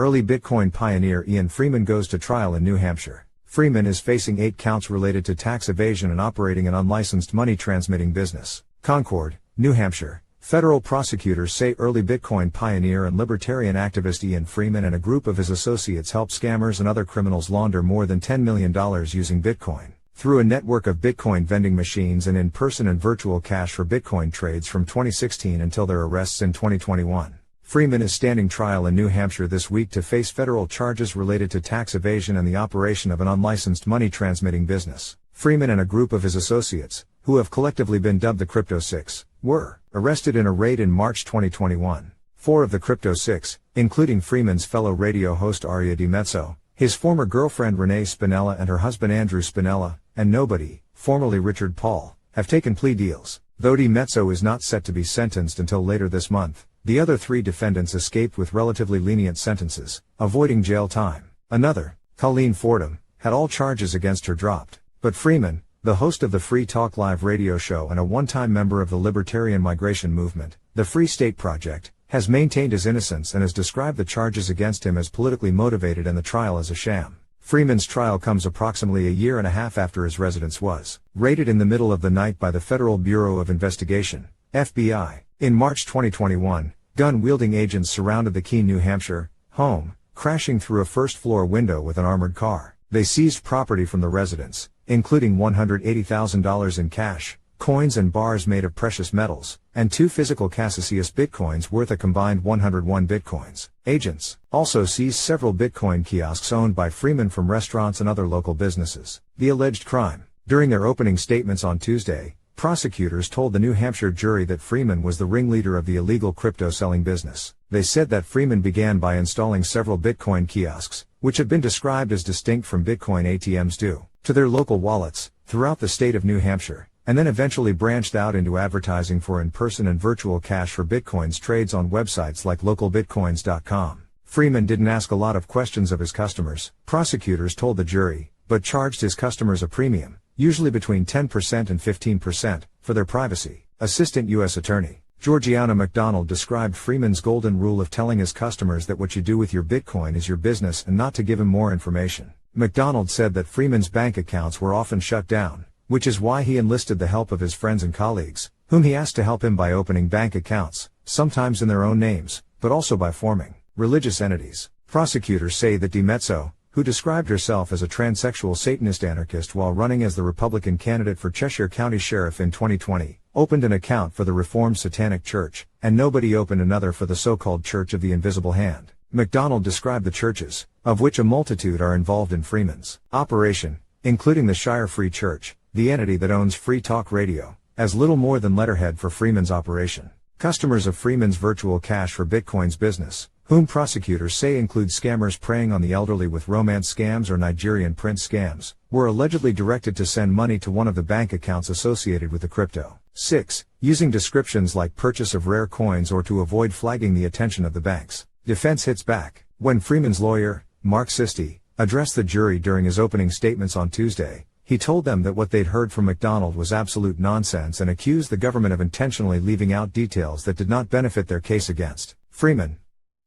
Early Bitcoin pioneer Ian Freeman goes to trial in New Hampshire. Freeman is facing 8 counts related to tax evasion and operating an unlicensed money transmitting business. CONCORD, New Hampshire. Federal prosecutors say early Bitcoin pioneer and libertarian activist Ian Freeman and a group of his associates helped scammers and other criminals launder more than $10 million using Bitcoin through a network of Bitcoin vending machines and in-person and virtual cash for Bitcoin trades from 2016 until their arrests in 2021. Freeman is standing trial in New Hampshire this week to face federal charges related to tax evasion and the operation of an unlicensed money transmitting business. Freeman and a group of his associates, who have collectively been dubbed the Crypto Six, were arrested in a raid in March 2021. 4 of the Crypto Six, including Freeman's fellow radio host Aria DiMezzo, his former girlfriend Renee Spinella and her husband Andrew Spinella, and nobody, formerly Richard Paul, have taken plea deals. Though DiMezzo is not set to be sentenced until later this month, the other 3 defendants escaped with relatively lenient sentences, avoiding jail time. Another, Colleen Fordham, had all charges against her dropped. But Freeman, the host of the Free Talk Live radio show and a one-time member of the Libertarian migration movement, the Free State Project, has maintained his innocence and has described the charges against him as politically motivated and the trial as a sham. Freeman's trial comes approximately a year and a half after his residence was raided in the middle of the night by the Federal Bureau of Investigation, FBI. In March 2021, gun-wielding agents surrounded the Keene, New Hampshire home, crashing through a first-floor window with an armored car. They seized property from the residence, including $180,000 in cash, coins and bars made of precious metals, and 2 physical Cassius bitcoins worth a combined 101 bitcoins. Agents also seized several Bitcoin kiosks owned by Freeman from restaurants and other local businesses. The alleged crime. During their opening statements on Tuesday, prosecutors told the New Hampshire jury that Freeman was the ringleader of the illegal crypto selling business. They said that Freeman began by installing several Bitcoin kiosks, which have been described as distinct from Bitcoin ATMs due to their local wallets, throughout the state of New Hampshire, and then eventually branched out into advertising for in-person and virtual cash for Bitcoins trades on websites like localbitcoins.com. Freeman didn't ask a lot of questions of his customers, prosecutors told the jury, but charged his customers a premium, usually between 10% and 15%, for their privacy. Assistant U.S. Attorney Georgiana McDonald described Freeman's golden rule of telling his customers that what you do with your Bitcoin is your business and not to give him more information. McDonald said that Freeman's bank accounts were often shut down, which is why he enlisted the help of his friends and colleagues, whom he asked to help him by opening bank accounts, sometimes in their own names, but also by forming religious entities. Prosecutors say that DiMezzo, who described herself as a transsexual Satanist anarchist while running as the Republican candidate for Cheshire County Sheriff in 2020, opened an account for the Reformed Satanic Church, and nobody opened another for the so-called Church of the Invisible Hand. McDonald described the churches, of which a multitude are involved in Freeman's operation, including the Shire Free Church, the entity that owns Free Talk Radio, as little more than letterhead for Freeman's operation. Customers of Freeman's virtual cash for Bitcoins business, whom prosecutors say include scammers preying on the elderly with romance scams or Nigerian prince scams, were allegedly directed to send money to one of the bank accounts associated with the Crypto Six, using descriptions like purchase of rare coins or to avoid flagging the attention of the banks. Defense hits back. When Freeman's lawyer, Mark Sisti, addressed the jury during his opening statements on Tuesday, he told them that what they'd heard from McDonald was absolute nonsense and accused the government of intentionally leaving out details that did not benefit their case against Freeman.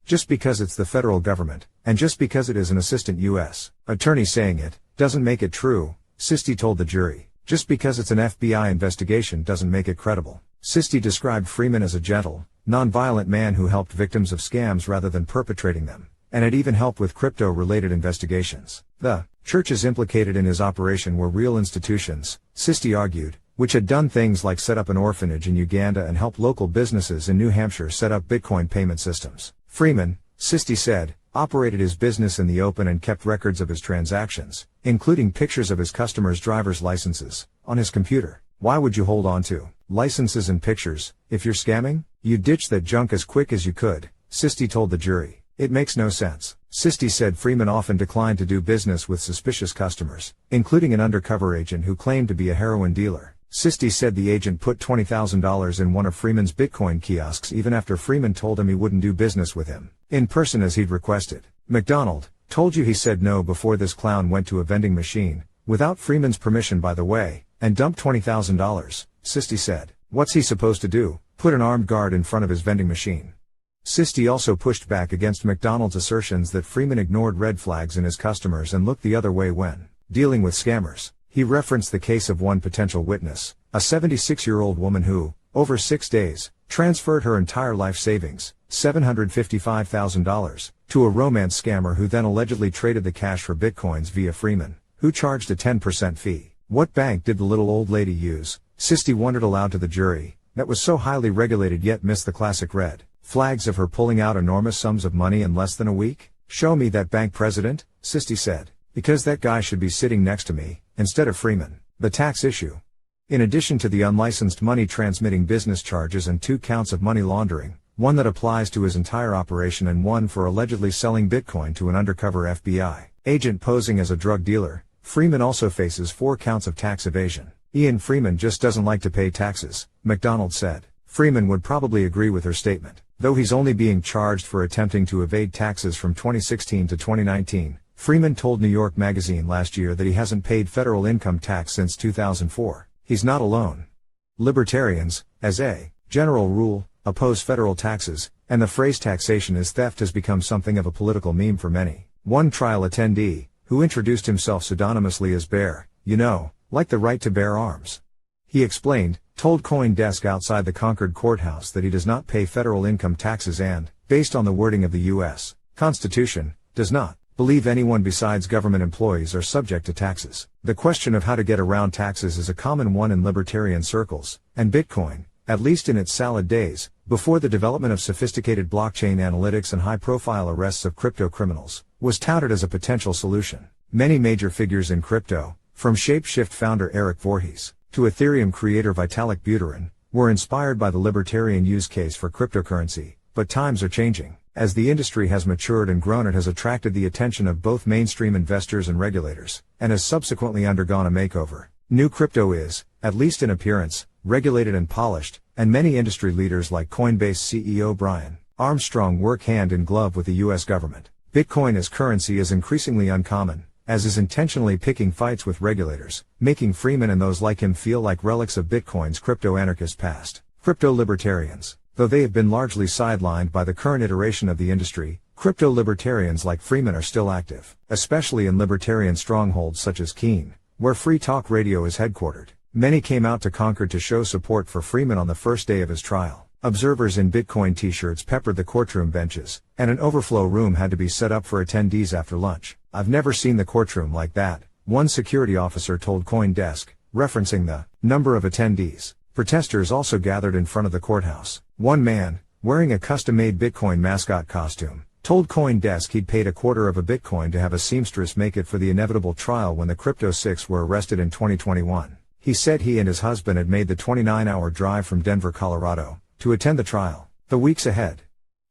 Just because it's the federal government, and just because it is an assistant U.S. attorney saying it, doesn't make it true, Sisti told the jury. Just because it's an FBI investigation doesn't make it credible. Sisti described Freeman as a gentle, non-violent man who helped victims of scams rather than perpetrating them, and had even helped with crypto-related investigations. The churches implicated in his operation were real institutions, Sisti argued, which had done things like set up an orphanage in Uganda and help local businesses in New Hampshire set up Bitcoin payment systems. Freeman, Sisti said, operated his business in the open and kept records of his transactions, including pictures of his customers' driver's licenses, on his computer. Why would you hold on to licenses and pictures if you're scamming? You ditch that junk as quick as you could, Sisti told the jury. It makes no sense. Sisti said Freeman often declined to do business with suspicious customers, including an undercover agent who claimed to be a heroin dealer. Sisti said the agent put $20,000 in one of Freeman's Bitcoin kiosks even after Freeman told him he wouldn't do business with him in person as he'd requested. McDonald told you he said no before this clown went to a vending machine, without Freeman's permission by the way, and dumped $20,000, Sisti said. What's he supposed to do? Put an armed guard in front of his vending machine? Sisti also pushed back against McDonald's assertions that Freeman ignored red flags in his customers and looked the other way when dealing with scammers. He referenced the case of one potential witness, a 76-year-old woman who, over 6 days, transferred her entire life savings, $755,000, to a romance scammer who then allegedly traded the cash for bitcoins via Freeman, who charged a 10% fee. What bank did the little old lady use? Sisti wondered aloud to the jury, that was so highly regulated yet missed the classic red flags of her pulling out enormous sums of money in less than a week? Show me that bank president, Sisti said. Because that guy should be sitting next to me, instead of Freeman. The tax issue. In addition to the unlicensed money transmitting business charges and 2 counts of money laundering, one that applies to his entire operation and one for allegedly selling Bitcoin to an undercover FBI agent posing as a drug dealer, Freeman also faces 4 counts of tax evasion. Ian Freeman just doesn't like to pay taxes, McDonald said. Freeman would probably agree with her statement. Though he's only being charged for attempting to evade taxes from 2016 to 2019, Freeman told New York Magazine last year that he hasn't paid federal income tax since 2004. He's not alone. Libertarians, as a general rule, oppose federal taxes, and the phrase taxation is theft has become something of a political meme for many. One trial attendee, who introduced himself pseudonymously as Bear, like the right to bear arms. He explained, told CoinDesk outside the Concord courthouse that he does not pay federal income taxes and, based on the wording of the U.S. Constitution, does not believe anyone besides government employees are subject to taxes. The question of how to get around taxes is a common one in libertarian circles, and Bitcoin, at least in its salad days, before the development of sophisticated blockchain analytics and high-profile arrests of crypto criminals, was touted as a potential solution. Many major figures in crypto, from Shapeshift founder Eric Voorhees to Ethereum creator Vitalik Buterin, were inspired by the libertarian use case for cryptocurrency, but times are changing. As the industry has matured and grown, it has attracted the attention of both mainstream investors and regulators, and has subsequently undergone a makeover. New crypto is, at least in appearance, regulated and polished, and many industry leaders like Coinbase CEO Brian Armstrong work hand in glove with the U.S. government. Bitcoin as currency is increasingly uncommon, as is intentionally picking fights with regulators, making Freeman and those like him feel like relics of Bitcoin's crypto-anarchist past. Crypto-libertarians. Though they have been largely sidelined by the current iteration of the industry, crypto-libertarians like Freeman are still active, especially in libertarian strongholds such as Keene, where Free Talk Radio is headquartered. Many came out to Concord to show support for Freeman on the first day of his trial. Observers in Bitcoin t-shirts peppered the courtroom benches, and an overflow room had to be set up for attendees after lunch. "I've never seen the courtroom like that," one security officer told CoinDesk, referencing the number of attendees. Protesters also gathered in front of the courthouse. One man, wearing a custom-made Bitcoin mascot costume, told CoinDesk he'd paid $0.25 of a Bitcoin to have a seamstress make it for the inevitable trial when the Crypto Six were arrested in 2021. He said he and his husband had made the 29-hour drive from Denver, Colorado, to attend the trial. The weeks ahead.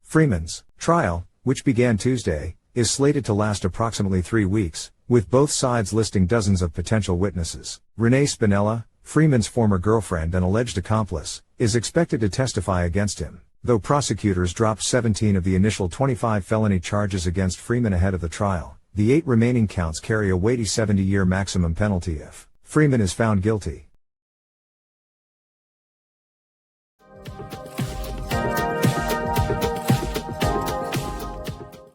Freeman's trial, which began Tuesday, is slated to last approximately 3 weeks, with both sides listing dozens of potential witnesses. Renee Spinella, Freeman's former girlfriend and alleged accomplice, is expected to testify against him, though prosecutors dropped 17 of the initial 25 felony charges against Freeman ahead of the trial. The 8 remaining counts carry a weighty 70-year maximum penalty if Freeman is found guilty.